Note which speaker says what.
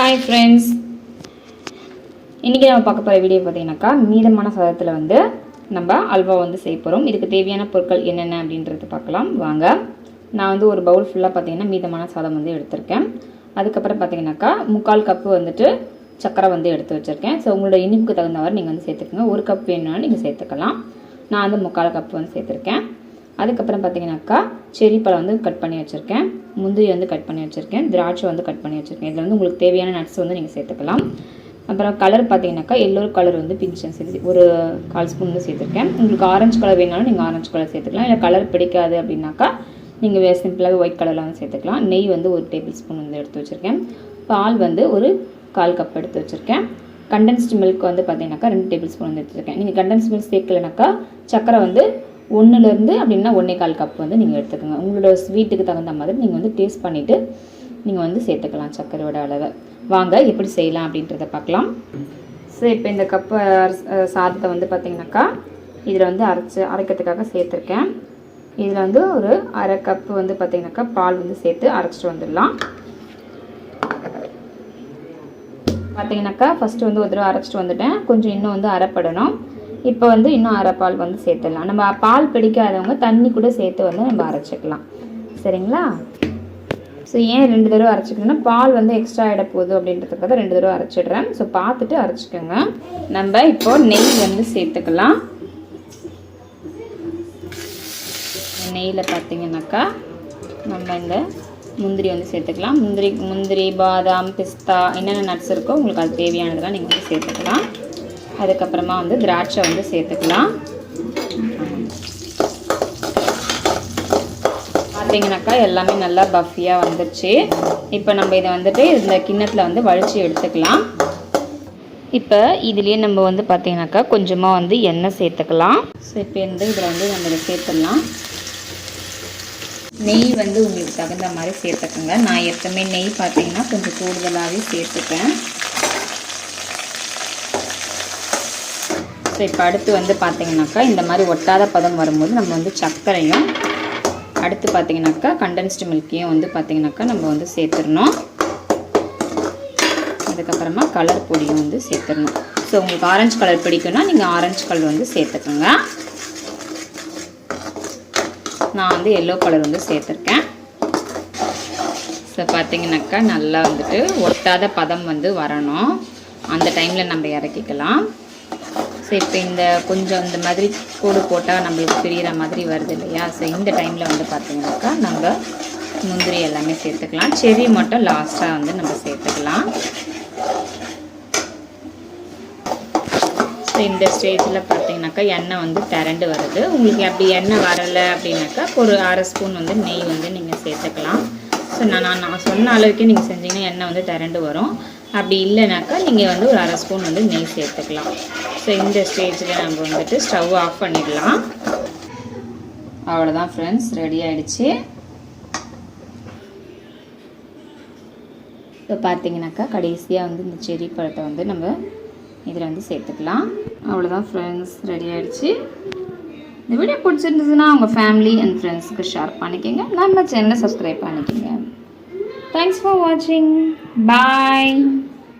Speaker 1: Hi friends, இன்றைக்கி நம்ம பார்க்க போகிற வீடியோ பார்த்தீங்கன்னாக்கா மீதமான சாதத்தில் வந்து நம்ம அல்வா வந்து செய்ய போகிறோம். இதுக்கு தேவையான பொருட்கள் என்னென்ன அப்படின்றது பார்க்கலாம் வாங்க. நான் வந்து ஒரு பவுல் ஃபுல்லாக பார்த்தீங்கன்னா மீதமான சாதம் வந்து எடுத்திருக்கேன். அதுக்கப்புறம் பார்த்தீங்கன்னாக்கா 3/4 கப்பு வந்துட்டு சக்கரை வந்து எடுத்து வச்சுருக்கேன். ஸோ உங்களோட இனிப்புக்கு தகுந்தவாறு நீங்கள் வந்து சேர்த்துக்கோங்க. 1 கப் வேணும்னாலும் நீங்கள் சேர்த்துக்கலாம். நான் வந்து 3/4 கப்பு வந்து சேர்த்துருக்கேன். அதுக்கப்புறம் பார்த்தீங்கன்னாக்கா செரி பழம் வந்து கட் பண்ணி வச்சுருக்கேன், முந்திரி வந்து கட் பண்ணி வச்சுருக்கேன், திராட்சை வந்து கட் பண்ணி வச்சுருக்கேன். இதில் வந்து உங்களுக்கு தேவையான நட்ஸ் வந்து நீங்கள் சேர்த்துக்கலாம். அப்புறம் கலர் பார்த்தீங்கன்னாக்கா எல்லோ கலர் வந்து பிஞ்சன் சேர்த்து ஒரு 1/4 ஸ்பூன் வந்து சேர்த்துருக்கேன். உங்களுக்கு ஆரஞ்சு கலர் வேணாலும் நீங்கள் ஆரஞ்சு கலர் சேர்த்துக்கலாம். இல்லை கலர் பிடிக்காது அப்படின்னாக்கா நீங்கள் சிம்பிளாக ஒயிட் கலரில் வந்து சேர்த்துக்கலாம். நெய் வந்து 1 டேபிள் ஸ்பூன் வந்து எடுத்து வச்சுருக்கேன். பால் வந்து ஒரு 1/4 கப் எடுத்து வச்சுருக்கேன். கண்டென்ஸ்டு மில்க் வந்து பார்த்தீங்கன்னாக்கா 2 டேபிள் ஸ்பூன் வந்து எடுத்துருக்கேன். நீங்கள் கண்டென்ஸ்டு மில்க் சேர்க்கலைனாக்கா சக்கரை வந்து 1லேருந்து அப்படின்னா 1/4 கப் வந்து நீங்கள் எடுத்துக்கோங்க. உங்களோட ஸ்வீட்டுக்கு தகுந்த மாதிரி நீங்கள் வந்து டேஸ்ட் பண்ணிவிட்டு நீங்கள் வந்து சேர்த்துக்கலாம் சக்கரையோட அளவை. வாங்க எப்படி செய்யலாம் அப்படின்றத பார்க்கலாம். ஸோ இப்போ இந்த கப்பு சாதத்தை வந்து பார்த்திங்கனாக்கா இதில் வந்து அரைக்கிறதுக்காக சேர்த்துருக்கேன். இதில் வந்து ஒரு 1/2 கப்பு வந்து பார்த்திங்கனாக்கா பால் வந்து சேர்த்து அரைச்சிட்டு வந்துடலாம். பார்த்திங்கனாக்கா ஃபஸ்ட்டு வந்து ஒரு தடவை அரைச்சிட்டு வந்துட்டேன். கொஞ்சம் இன்னும் வந்து அரைப்படணும். இப்போ வந்து இன்னும் 1/2 பால் வந்து சேர்த்துடலாம். நம்ம பால் பிடிக்காதவங்க தண்ணி கூட சேர்த்து வந்து நம்ம அரைச்சிக்கலாம். சரிங்களா? ஸோ ஏன் 2 தடவை அரைச்சிக்கணும்னா பால் வந்து எக்ஸ்ட்ரா ஆகிட போகுது அப்படின்றதுக்காக 2 தடவை அரைச்சிடுறேன். ஸோ பார்த்துட்டு அரைச்சிக்கோங்க. நம்ம இப்போ நெய் வந்து சேர்த்துக்கலாம். நெய்யில் பார்த்தீங்கன்னாக்கா நம்ம இந்த முந்திரி வந்து சேர்த்துக்கலாம். முந்திரி பாதாம் பிஸ்தா என்னென்ன நட்ஸ் இருக்கோ உங்களுக்கு அது தேவையானதெல்லாம் நீங்கள் வந்து சேர்த்துக்கலாம். அதுக்கப்புறமா வந்து திராட்சை வந்து சேர்த்துக்கலாம். பார்த்தீங்கன்னாக்கா எல்லாமே நல்லா பஃபியாக வந்துடுச்சு. இப்போ நம்ம இதை வந்துட்டு இந்த கிண்ணத்தில் வந்து வழித்து எடுத்துக்கலாம். இப்போ இதுலேயே நம்ம வந்து பார்த்தீங்கன்னாக்கா கொஞ்சமாக வந்து எண்ணெய் சேர்த்துக்கலாம். ஸோ இப்போ இதில் வந்து நம்ம இதை சேர்த்துடலாம். நெய் வந்து உங்களுக்கு தகுந்த மாதிரி சேர்த்துக்கோங்க. நான் எப்பவுமே நெய் பார்த்தீங்கன்னா கொஞ்சம் கூடுதலாகவே சேர்த்துப்பேன். ஸோ இப்போ அடுத்து வந்து பார்த்திங்கனாக்கா இந்த மாதிரி ஒட்டாத பதம் வரும்போது நம்ம வந்து சர்க்கரையும் அடுத்து பார்த்திங்கனாக்கா கண்டென்ஸ்டு மில்க்கையும் வந்து பார்த்திங்கனாக்கா நம்ம வந்து சேர்த்துடணும். அதுக்கப்புறமா கலர் பொடியும் வந்து சேர்த்துடணும். ஸோ உங்களுக்கு ஆரஞ்சு கலர் பிடிக்கும்னா நீங்கள் ஆரஞ்சு கலர் வந்து சேர்த்துக்கோங்க. நான் வந்து எல்லோ கலர் வந்து சேர்த்துருக்கேன். ஸோ பார்த்திங்கனாக்கா நல்லா வந்துட்டு ஒட்டாத பதம் வந்து வரணும். அந்த டைமில் நம்ம இறக்கிக்கலாம். ஸோ இப்போ இந்த கொஞ்சம் இந்த மாதிரி கூடு போட்டால் நம்மளுக்கு பிரிகிற மாதிரி வருது இல்லையா? ஸோ இந்த டைமில் வந்து பார்த்திங்கனாக்கா நம்ம முந்திரி எல்லாமே சேர்த்துக்கலாம். செர்ரி மட்டும் லாஸ்ட்டாக வந்து நம்ம சேர்த்துக்கலாம். ஸோ இந்த ஸ்டேஜில் பார்த்திங்கனாக்கா எண்ணெய் வந்து திரண்டு வருது. உங்களுக்கு அப்படி எண்ணெய் வரலை அப்படின்னாக்கா ஒரு 1/2 ஸ்பூன் வந்து நெய் வந்து நீங்கள் சேர்த்துக்கலாம். ஸோ நான் சொன்ன அளவுக்கு நீங்கள் செஞ்சிங்கன்னா எண்ணெய் வந்து திரண்டு வரும். அப்படி இல்லைனாக்கா நீங்கள் வந்து ஒரு 1/2 ஸ்பூன் வந்து நெய் சேர்த்துக்கலாம். ஸோ இந்த ஸ்டேஜில் நம்ம வந்துட்டு ஸ்டவ் ஆஃப் பண்ணிடலாம். அவ்வளோதான் ஃப்ரெண்ட்ஸ், ரெடி ஆகிடுச்சு. இப்போ பார்த்தீங்கன்னாக்கா கடைசியாக வந்து இந்த செர்ரி பழத்தை வந்து நம்ம இதில் வந்து சேர்த்துக்கலாம். அவ்வளோதான் ஃப்ரெண்ட்ஸ், ரெடி ஆகிடுச்சு. இந்த வீடியோ பிடிச்சிருந்துச்சுன்னா உங்கள் ஃபேமிலி அண்ட் ஃப்ரெண்ட்ஸுக்கு ஷேர் பண்ணிக்கோங்க. நம்ம சேனலை சப்ஸ்கிரைப் பண்ணிக்கோங்க. தேங்க்ஸ் ஃபார் வாட்சிங். பாய்.